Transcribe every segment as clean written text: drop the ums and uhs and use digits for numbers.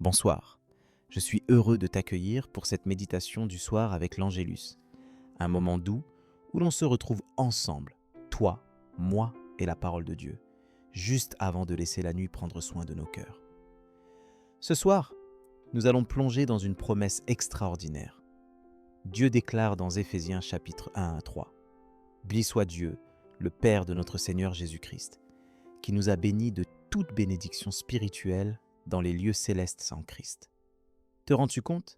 Bonsoir, je suis heureux de t'accueillir pour cette méditation du soir avec l'Angélus, un moment doux où l'on se retrouve ensemble, toi, moi et la parole de Dieu, juste avant de laisser la nuit prendre soin de nos cœurs. Ce soir, nous allons plonger dans une promesse extraordinaire. Dieu déclare dans Éphésiens chapitre 1 à 3 « Béni soit Dieu, le Père de notre Seigneur Jésus-Christ, qui nous a bénis de toute bénédiction spirituelle dans les lieux célestes en Christ. » Te rends-tu compte?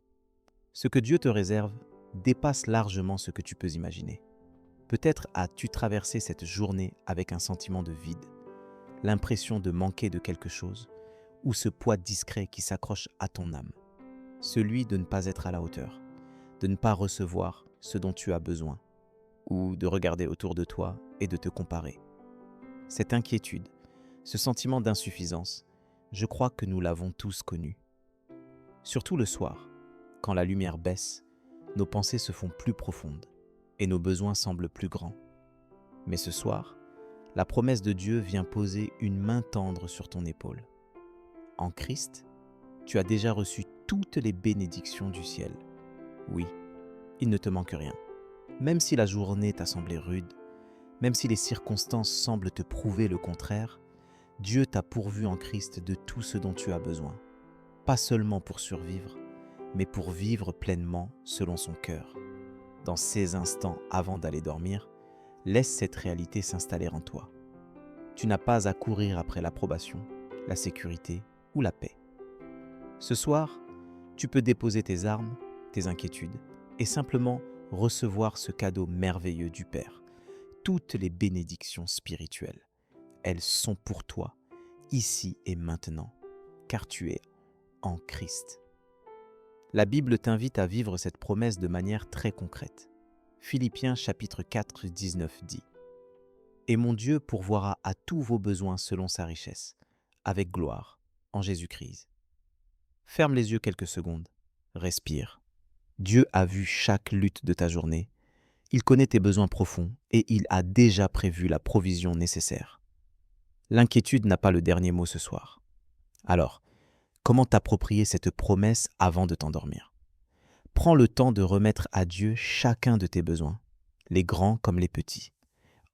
Ce que Dieu te réserve dépasse largement ce que tu peux imaginer. Peut-être as-tu traversé cette journée avec un sentiment de vide, l'impression de manquer de quelque chose, ou ce poids discret qui s'accroche à ton âme, celui de ne pas être à la hauteur, de ne pas recevoir ce dont tu as besoin, ou de regarder autour de toi et de te comparer. Cette inquiétude, ce sentiment d'insuffisance, je crois que nous l'avons tous connu. Surtout le soir, quand la lumière baisse, nos pensées se font plus profondes et nos besoins semblent plus grands. Mais ce soir, la promesse de Dieu vient poser une main tendre sur ton épaule. En Christ, tu as déjà reçu toutes les bénédictions du ciel. Oui, il ne te manque rien. Même si la journée t'a semblé rude, même si les circonstances semblent te prouver le contraire, Dieu t'a pourvu en Christ de tout ce dont tu as besoin. Pas seulement pour survivre, mais pour vivre pleinement selon son cœur. Dans ces instants avant d'aller dormir, laisse cette réalité s'installer en toi. Tu n'as pas à courir après l'approbation, la sécurité ou la paix. Ce soir, tu peux déposer tes armes, tes inquiétudes et simplement recevoir ce cadeau merveilleux du Père. Toutes les bénédictions spirituelles, elles sont pour toi, ici et maintenant, car tu es en Christ. La Bible t'invite à vivre cette promesse de manière très concrète. Philippiens chapitre 4, 19 dit « Et mon Dieu pourvoira à tous vos besoins selon sa richesse, avec gloire, en Jésus-Christ. » Ferme les yeux quelques secondes, respire. Dieu a vu chaque lutte de ta journée. Il connaît tes besoins profonds et il a déjà prévu la provision nécessaire. L'inquiétude n'a pas le dernier mot ce soir. Alors, comment t'approprier cette promesse avant de t'endormir? Prends le temps de remettre à Dieu chacun de tes besoins, les grands comme les petits.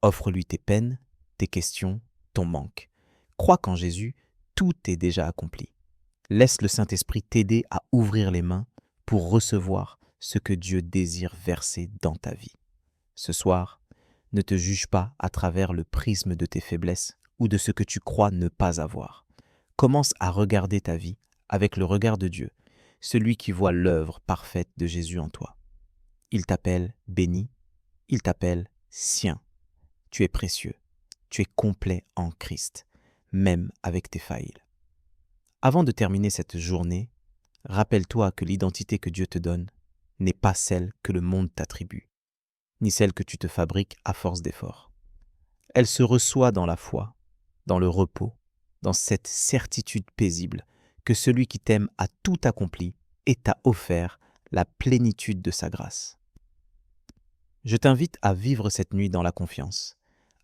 Offre-lui tes peines, tes questions, ton manque. Crois qu'en Jésus, tout est déjà accompli. Laisse le Saint-Esprit t'aider à ouvrir les mains pour recevoir ce que Dieu désire verser dans ta vie. Ce soir, ne te juge pas à travers le prisme de tes faiblesses ou de ce que tu crois ne pas avoir. Commence à regarder ta vie avec le regard de Dieu, celui qui voit l'œuvre parfaite de Jésus en toi. Il t'appelle béni, il t'appelle sien. Tu es précieux, tu es complet en Christ, même avec tes failles. Avant de terminer cette journée, rappelle-toi que l'identité que Dieu te donne n'est pas celle que le monde t'attribue, ni celle que tu te fabriques à force d'efforts. Elle se reçoit dans la foi, dans le repos, dans cette certitude paisible que celui qui t'aime a tout accompli et t'a offert la plénitude de sa grâce. Je t'invite à vivre cette nuit dans la confiance,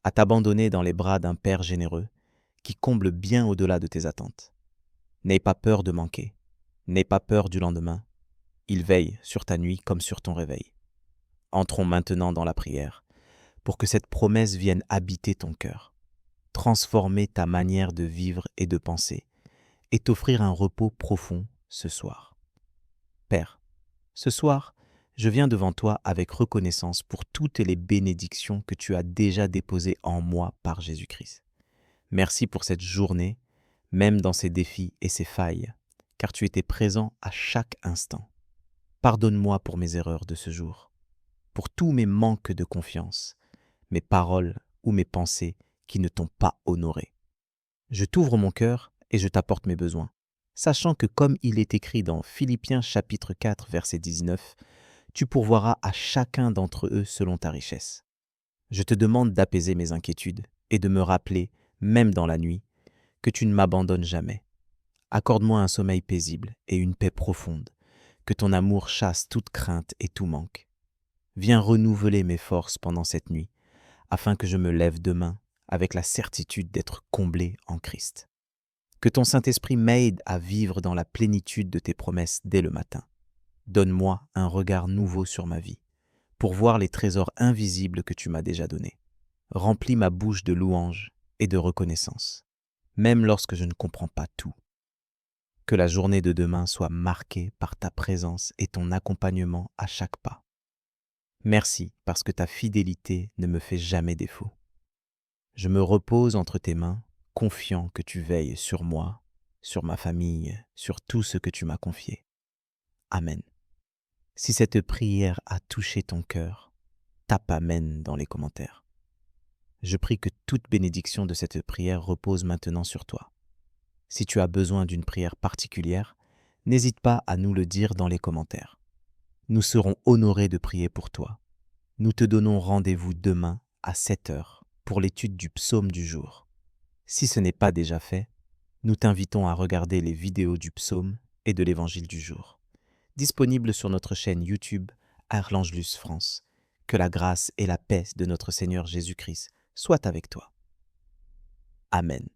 à t'abandonner dans les bras d'un Père généreux qui comble bien au-delà de tes attentes. N'aie pas peur de manquer, n'aie pas peur du lendemain. Il veille sur ta nuit comme sur ton réveil. Entrons maintenant dans la prière pour que cette promesse vienne habiter ton cœur, transformer ta manière de vivre et de penser, et t'offrir un repos profond ce soir. Père, ce soir, je viens devant toi avec reconnaissance pour toutes les bénédictions que tu as déjà déposées en moi par Jésus-Christ. Merci pour cette journée, même dans ses défis et ses failles, car tu étais présent à chaque instant. Pardonne-moi pour mes erreurs de ce jour, pour tous mes manques de confiance, mes paroles ou mes pensées qui ne t'ont pas honoré. Je t'ouvre mon cœur et je t'apporte mes besoins, sachant que comme il est écrit dans Philippiens chapitre 4, verset 19, tu pourvoiras à chacun d'entre eux selon ta richesse. Je te demande d'apaiser mes inquiétudes et de me rappeler, même dans la nuit, que tu ne m'abandonnes jamais. Accorde-moi un sommeil paisible et une paix profonde, que ton amour chasse toute crainte et tout manque. Viens renouveler mes forces pendant cette nuit, afin que je me lève demain avec la certitude d'être comblé en Christ. Que ton Saint-Esprit m'aide à vivre dans la plénitude de tes promesses dès le matin. Donne-moi un regard nouveau sur ma vie, pour voir les trésors invisibles que tu m'as déjà donnés. Remplis ma bouche de louanges et de reconnaissance, même lorsque je ne comprends pas tout. Que la journée de demain soit marquée par ta présence et ton accompagnement à chaque pas. Merci parce que ta fidélité ne me fait jamais défaut. Je me repose entre tes mains, confiant que tu veilles sur moi, sur ma famille, sur tout ce que tu m'as confié. Amen. Si cette prière a touché ton cœur, tape Amen dans les commentaires. Je prie que toute bénédiction de cette prière repose maintenant sur toi. Si tu as besoin d'une prière particulière, n'hésite pas à nous le dire dans les commentaires. Nous serons honorés de prier pour toi. Nous te donnons rendez-vous demain à 7 heures pour l'étude du psaume du jour. Si ce n'est pas déjà fait, nous t'invitons à regarder les vidéos du psaume et de l'évangile du jour, disponibles sur notre chaîne YouTube Arlangelus France. Que la grâce et la paix de notre Seigneur Jésus-Christ soient avec toi. Amen.